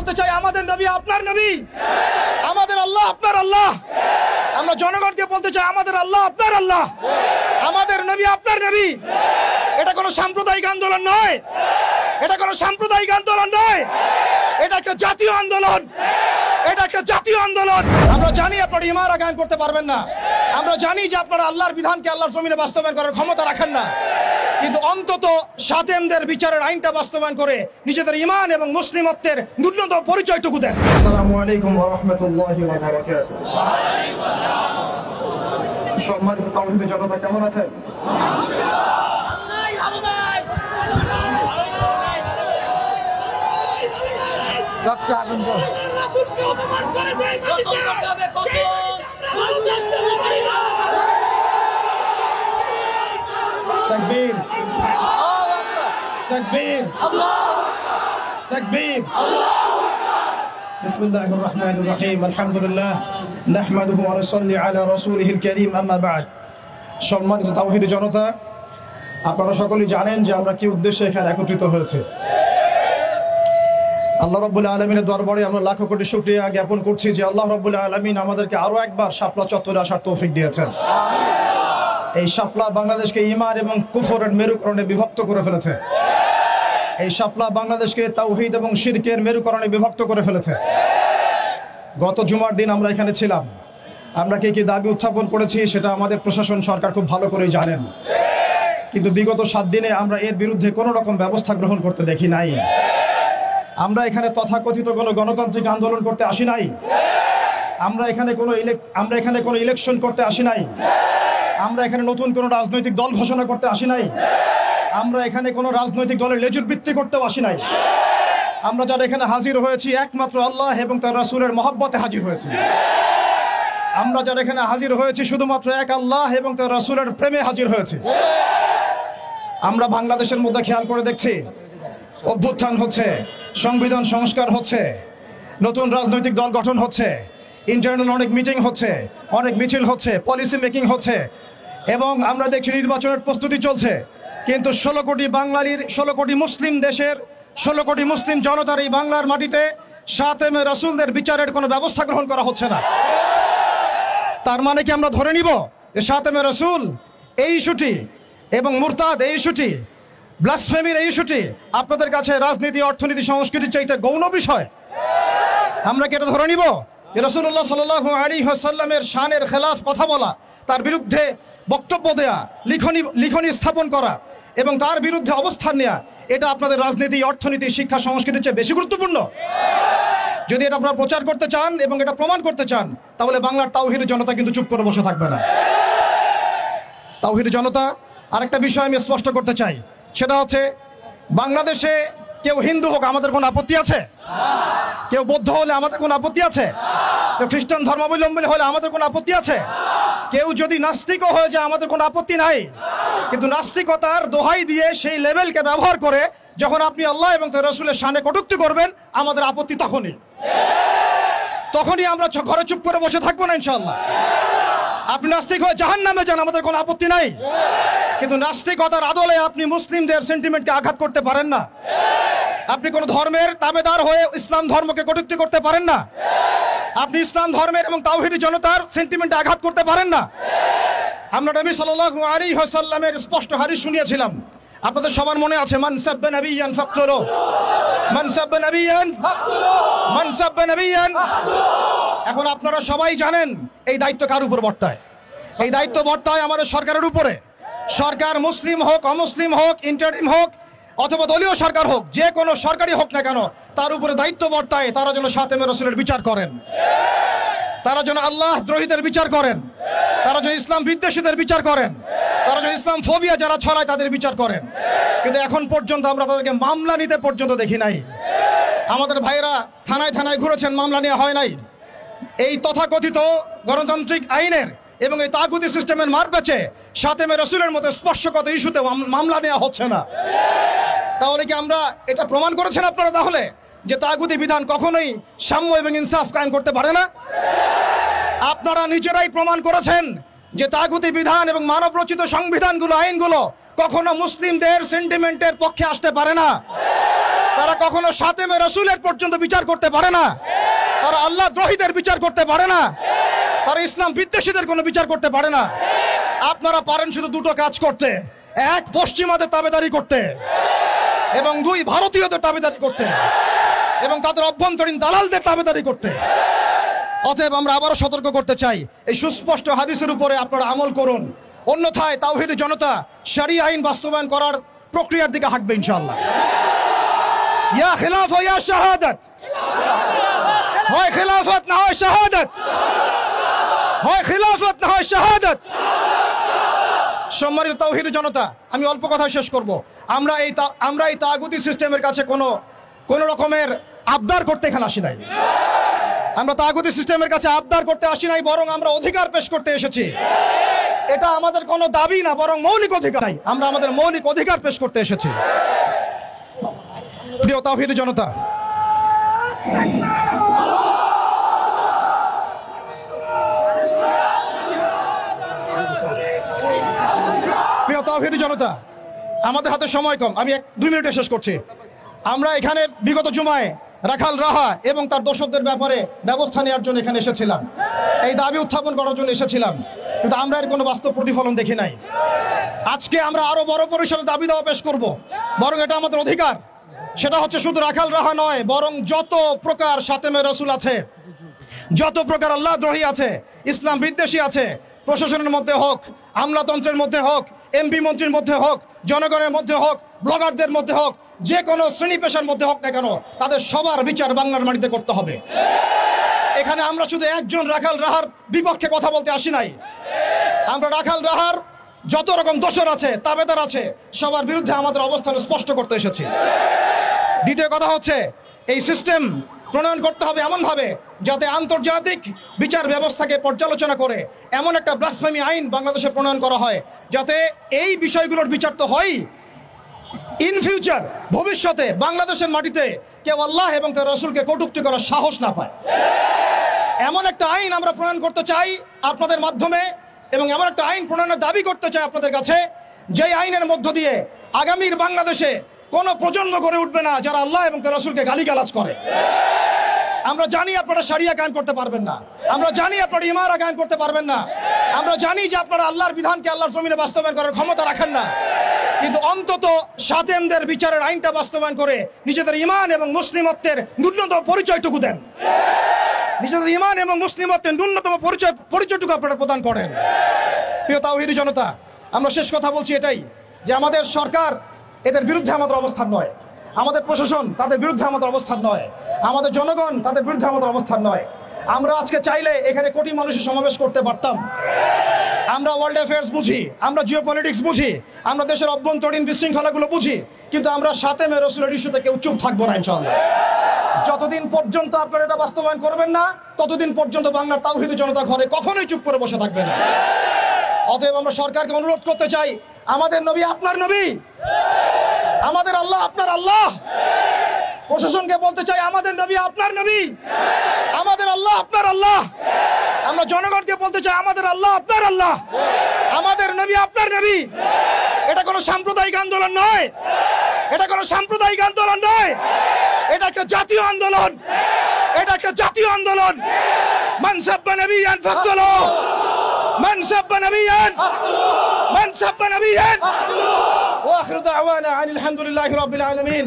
বলতে চাই, আমাদের নবী আপনার নবী, আমাদের আল্লাহ আপনার আল্লাহ। আমরা জনগণকে বলতে চাই, আমাদের আল্লাহ আপনার আল্লাহ, আমাদের নবী আপনার নবী। এটা কোনো সাম্প্রদায়িক আন্দোলন নয়, এটা কোনো সাম্প্রদায়িক আন্দোলন নয়, এটা একটা জাতীয় আন্দোলন, এটা একটা জাতীয় আন্দোলন। আমরা জানি আপনারা ইমারা কায়েম করতে পারবেন না, আমরা জানি যে আপনারা আল্লাহর বিধানকে আল্লাহর জমিনে বাস্তবায়ন করার ক্ষমতা রাখেন না, কিন্তু অন্তত সাতেমদের বিচারের আইনটা বাস্তবায়ন করে নিজেদের ঈমান এবং মুসলিমত্বের ন্যূনতম পরিচয়টুকু দেন। আসসালামু আলাইকুম ওয়া রাহমাতুল্লাহি ওয়া বারাকাতুহু। সম্মানিত তাওহীদের জনতা, কেমন আছেন? তাকবীর, তাকবীর, তাকবীর। বিসমিল্লাহির রহমানির রহিম। আলহামদুলিল্লাহ নাহমাদুহু ওয়া নুসাল্লি আলা রাসূলিহিল কারীম, আম্মা বা'দ। সম্মানিত তাওহীদ জনতা, আপনারা সকলেই জানেন যে আমরা কি উদ্দেশ্যে এখানে একত্রিত হয়েছে। আল্লাহ রাব্বুল আলামিনের দরবারে আমরা লাখো কোটি শুকরিয়া জ্ঞাপন করছি যে আল্লাহ রাব্বুল আলামিন আমাদেরকে আরো একবার শাপলা চত্বরে আসার তৌফিক দিয়েছেন। এই শাপলা বাংলাদেশকে ঈমান এবং কুফরের মেরুকরণে বিভক্ত করে ফেলেছে। এই শাপলা বাংলাদেশকে তাওহীদ এবং শিরকের মেরুকরণে বিভক্ত করে ফেলেছে। গত জুমার দিন আমরা এখানে ছিলাম, আমরা কি দাবি উত্থাপন করেছি সেটা আমাদের প্রশাসন সরকার খুব ভালো করেই জানেন, কিন্তু বিগত 7 দিনে আমরা এর বিরুদ্ধে কোনো রকম ব্যবস্থা গ্রহণ করতে দেখি নাই। আমরা এখানে তথাকথিত কোনো গণতান্ত্রিক আন্দোলন করতে আসি নাই, আমরা এখানে কোনো ইলেকশন করতে আসি নাই, আমরা এখানে নতুন কোনো রাজনৈতিক দল ঘোষণা করতে আসি নাই, আমরা এখানে কোনো রাজনৈতিক দলের লেজুর বৃত্তি করতেও আসি নাই। আমরা যারা এখানে হাজির হয়েছি একমাত্র আল্লাহ এবং তার রাসূলের মহব্বতে হাজির হয়েছি। আমরা যারা এখানে হাজির হয়েছি শুধুমাত্র এক আল্লাহ এবং তার রাসূলের প্রেমে হাজির হয়েছি। আমরা বাংলাদেশের মধ্যে খেয়াল করে দেখছি অভ্যুত্থান হচ্ছে, সংবিধান সংস্কার হচ্ছে, নতুন রাজনৈতিক দল গঠন হচ্ছে, ইন্টারনাল অনেক মিটিং হচ্ছে, অনেক মিছিল হচ্ছে, পলিসি মেকিং হচ্ছে, এবং আমরা দেখছি নির্বাচনের প্রস্তুতি চলছে। কিন্তু 16 কোটি বাঙালির, 16 কোটি মুসলিম দেশের, 16 কোটি মুসলিম জনতার এই বাংলার মাটিতে সাতেমে রাসূলদের বিচারের কোনো ব্যবস্থা গ্রহণ করা হচ্ছে না। তার মানে কি আমরা ধরে নিব যে সাতেমে রাসূল এই ইস্যুটি এবং মুরতাদ এই ইস্যুটি, ব্লাসফেমির এই ইস্যুটি আপনাদের কাছে রাজনীতি, অর্থনীতি, সংস্কৃতির চাইতে গৌণ বিষয়? আমরা কি এটা ধরে নিব যে রাসূলুল্লাহ সাল্লাল্লাহু আলাইহি ওয়াসাল্লামের শানের খেলাফ কথা বলা, তার বিরুদ্ধে বক্তব্য দেয়া, লিখনি স্থাপন করা এবং তার বিরুদ্ধে অবস্থান নেওয়া, এটা আপনাদের রাজনীতি, অর্থনীতি, শিক্ষা, সংস্কৃতির চেয়ে বেশি গুরুত্বপূর্ণ? যদি এটা আপনারা প্রচার করতে চান এবং এটা প্রমাণ করতে চান, তাহলে বাংলার তাওহীদ জনতা কিন্তু চুপ করে বসে থাকবে না। তাওহীদ জনতা, আরেকটা বিষয় আমি স্পষ্ট করতে চাই, সেটা হচ্ছে বাংলাদেশে কেউ হিন্দু হোক আমাদের কোনো আপত্তি আছে? কেউ বৌদ্ধ হলে আমাদের কোনো আপত্তি আছে? কেউ খ্রিস্টান ধর্মাবলম্বী হলে আমাদের কোনো আপত্তি আছে? কেউ যদি নাস্তিকও হয়ে যায় আমাদের কোনো আপত্তি নাই, কিন্তু নাস্তিকতার দোহাই দিয়ে সেই লেভেলকে ব্যবহার করে যখন আপনি আল্লাহ এবং তার রাসূলের শানে কটূক্তি করবেন, আমাদের আপত্তি তখনই আমরা ঘরে চুপ করে বসে থাকবো না ইনশাআল্লাহ। আপনি নাস্তিক হয়ে জাহান্নামে যান, আমাদের কোনো আপত্তি নাই, কিন্তু নাস্তিকতার আদলে আপনি মুসলিমদের সেন্টিমেন্টকে আঘাত করতে পারেন না। আপনি কোন ধর্মের তাবেদার হয়ে ইসলাম ধর্মকে কটূক্তি করতে পারেন না। আপনি ইসলাম ধর্মের এবং তাওহীদি জনতার সেন্টিমেন্টে আঘাত করতে পারেন না। আমরা নবী সাল্লাল্লাহু আলাইহি ওয়াসাল্লামের স্পষ্ট হাদিস শুনিয়েছিলাম, আপনাদের সবার মনে আছে, মান সাব্বা নাবিয়ান ফাকতুলু, মান সাব্বা নাবিয়ান ফাকতুলু, মান সাব্বা নাবিয়ান। এখন আপনারা সবাই জানেন এই দায়িত্ব কার উপর বর্তায়? এই দায়িত্ব বর্তায় আমাদের সরকারের উপরে। সরকার মুসলিম হোক, অমুসলিম হোক, ইন্টারিম হোক অথবা দলীয় সরকার হোক, যে কোনো সরকারই হোক না কেন, তার উপরে দায়িত্ব বর্তায় তারা যেন সাতেমে রাসূলের বিচার করেন, তারা যেন আল্লাহ দ্রোহীদের বিচার করেন, তারা যেন ইসলাম বিদ্বেষীদের বিচার করেন, তারা যেন ইসলাম ফোবিয়া যারা ছড়ায় তাদের বিচার করেন। কিন্তু এখন পর্যন্ত আমরা তাদেরকে মামলা নিতে পর্যন্ত দেখি নাই। আমাদের ভাইরা থানায় থানায় ঘুরেছেন, মামলা নেওয়া হয় নাই। এই তথাকথিত গণতান্ত্রিক আইনের এবং এই তাগুতি সিস্টেমের মার পেছে সাতেমে রাসূলের মতো স্পর্শগত ইস্যুতে মামলা নেওয়া হচ্ছে না। তাহলে কি আমরা এটা প্রমাণ করেছেন আপনারা তাহলে যে তাগুতি বিধান কখনোই সাম্য এবং ইনসাফ কায়েম করতে পারে না? আপনারা নিজেরাই প্রমাণ করেছেন যে তাগুতি বিধান এবং মানব রচিত সংবিধানগুলো, আইনগুলো কখনো মুসলিমদের সেন্টিমেন্টের পক্ষে আসতে পারে না। তারা কখনো সাতেমে রাসূলের পর্যন্ত বিচার করতে পারে না, তারা আল্লাহ দ্রোহীদের বিচার করতে পারে না, তারা ইসলাম বিদ্বেষীদের কোনো বিচার করতে পারে না। আপনারা পারেন শুধু দুটো কাজ করতে, এক পশ্চিমাদের তাবেদারি করতে এবং দুই ভারতীয়দের তাবেদারি করতে এবং তাদের অভ্যন্তরীণ দালালদের তাবেদারি করতে। অতএব আমরা আবারও সতর্ক করতে চাই, এই সুস্পষ্ট হাদিসের উপরে আপনারা আমল করুন, অন্যথায় তাওহীদি জনতা শরিয়া আইন বাস্তবায়ন করার প্রক্রিয়ার দিকে হাঁটবে ইনশাআল্লাহ। ইয়া খিলাফা ইয়া শাহাদাত, হয় খিলাফত না হয় শাহাদাত, হয় খিলাফত না হয় শাহাদাত। সম্মানিত তাওহীদি জনতা, আমি অল্প কথা শেষ করব। আমরা এই তাগুতি সিস্টেমের কাছে কোনো রকমের আবদার করতে এখানে আসি নাই। আমরা তাগুতি সিস্টেমের কাছে আবদার করতে আসি নাই, বরং আমরা অধিকার পেশ করতে এসেছি। এটা আমাদের কোনো দাবি না, বরং মৌলিক অধিকার। আমরা আমাদের মৌলিক অধিকার পেশ করতে এসেছি। প্রিয় তাওহীদি জনতা, প্রিয় তাওহীদি জনতা, আমাদের হাতে সময় কম, আমি 2 মিনিটে শেষ করছি। আমরা এখানে বিগত জুমায় রাখাল রাহা এবং তার দোষকদের ব্যাপারে ব্যবস্থা নেওয়ার জন্য এখানে এসেছিলাম, এই দাবি উত্থাপন করার জন্য এসেছিলাম, কিন্তু আমরা এর কোনো বাস্তব প্রতিফলন দেখি নাই। আজকে আমরা আরো বড় পরিসরে দাবি দাওয়া পেশ করব, বরং এটা আমাদের অধিকার। সেটা হচ্ছে শুধু রাখাল রাহা নয়, বরং যত প্রকার সাতেমে রাসূল আছে, যত প্রকার আল্লাহ দ্রোহী আছে, ইসলাম বিদ্বেষী আছে, প্রশাসনের মধ্যে হোক, আমলাতন্ত্রের মধ্যে হোক, এমপি মন্ত্রীর মধ্যে হোক, জনগণের মধ্যে হোক, ব্লগারদের মধ্যে হোক, যে কোনো শ্রেণী পেশার মধ্যে হোক না কেন, তাদের সবার বিচার বাংলার মাটিতে করতে হবে। এখানে আমরা শুধু একজন রাখাল রাহার বিপক্ষে কথা বলতে আসি নাই, আমরা রাখাল রাহার যত রকম দোষর আছে, তাবেদার আছে, সবার বিরুদ্ধে আমাদের অবস্থান স্পষ্ট করতে এসেছি। দ্বিতীয় কথা হচ্ছে, এই সিস্টেম প্রণয়ন করতে হবে এমনভাবে যাতে আন্তর্জাতিক বিচার ব্যবস্থাকে পর্যালোচনা করে এমন একটা ব্লাসফেমি আইন বাংলাদেশে প্রণয়ন করা হয়, যাতে এই বিষয়গুলোর বিচার তো হয়, ইন ফিউচার ভবিষ্যতে বাংলাদেশের মাটিতে কেউ আল্লাহ এবং তার রাসূলকে কটূক্তি করার সাহস না পায়। এমন একটা আইন আমরা প্রণয়ন করতে চাই আপনাদের মাধ্যমে, এবং এমন একটা আইন প্রণয়নের দাবি করতে চাই আপনাদের কাছে, যেই আইনের মধ্য দিয়ে আগামীর বাংলাদেশে কোনো প্রজন্ম গড়ে উঠবে না যারা আল্লাহ এবং তার রাসূলকে গালিগালাজ করে। আমরা জানি আপনারা শরিয়া কায়েম করতে পারবেন না, আমরা জানি আপনারা ইমারা কায়েম করতে পারবেন না, আমরা জানি যে আপনারা আল্লাহর বিধানকে আল্লাহর জমিনে বাস্তবায়ন করার ক্ষমতা রাখেন না, কিন্তু অন্তত সাতেমদের বিচারের আইনটা বাস্তবায়ন করে নিজেদের ঈমান এবং মুসলিমত্বের ন্যূনতম পরিচয়টুকু দেন। নিজেদের ঈমান এবং মুসলিমত্বের ন্যূনতম পরিচয়টুকু আপনারা প্রদান করেন। প্রিয় তাওহীদি জনতা, আমরা শেষ কথা বলছি এটাই, যে আমাদের সরকার এদের বিরুদ্ধে আমাদের অবস্থান নয়, আমাদের প্রশাসন তাদের বিরুদ্ধে আমাদের অবস্থান নয়, আমাদের জনগণ তাদের বিরুদ্ধে আমাদের অবস্থান নয়। আমরা আজকে চাইলে এখানে কোটি মানুষের সমাবেশ করতে পারতাম। আমরা ওয়ার্ল্ড অ্যাফেয়ার্স বুঝি, আমরা জিও পলিটিক্স বুঝি, আমরা দেশের অভ্যন্তরীণ বিশৃঙ্খলাগুলো বুঝি, কিন্তু আমরা সাতেমে রাসূলের ইস্যুতে কেউ চুপ থাকবো না ইনশাআল্লাহ। যতদিন পর্যন্ত আপনারা এটা বাস্তবায়ন করবেন না, ততদিন পর্যন্ত বাংলার তাওহীদি জনতা ঘরে কখনোই চুপ করে বসে থাকবে না। অতএব আমরা সরকারকে অনুরোধ করতে চাই, আমাদের নবী আপনার নবী, আমাদের আল্লাহ আপনার আল্লাহ। প্রশাসনকে বলতে চাই, আমাদের নবী আপনার নবী, আমাদের আল্লাহ আপনার আল্লাহ। আমরা জনগণকে বলতে চাই, আমাদের আল্লাহ আপনার আল্লাহ, আমাদের নবী আপনার নবী। এটা কোনো সাম্প্রদায়িক আন্দোলন নয়, এটা কোনো সাম্প্রদায়িক আন্দোলন নয়, এটা একটা জাতীয় আন্দোলন, এটা একটা জাতীয় আন্দোলন। মান সাব্বা নবিয়ান ফাকতুলু, মান সাব্বা নবিয়ান, মান সাব্বা নবিয়ান। ওয়া আখিরু দাওয়ানা আনিল হামদুলিল্লাহি রাব্বিল আলামিন।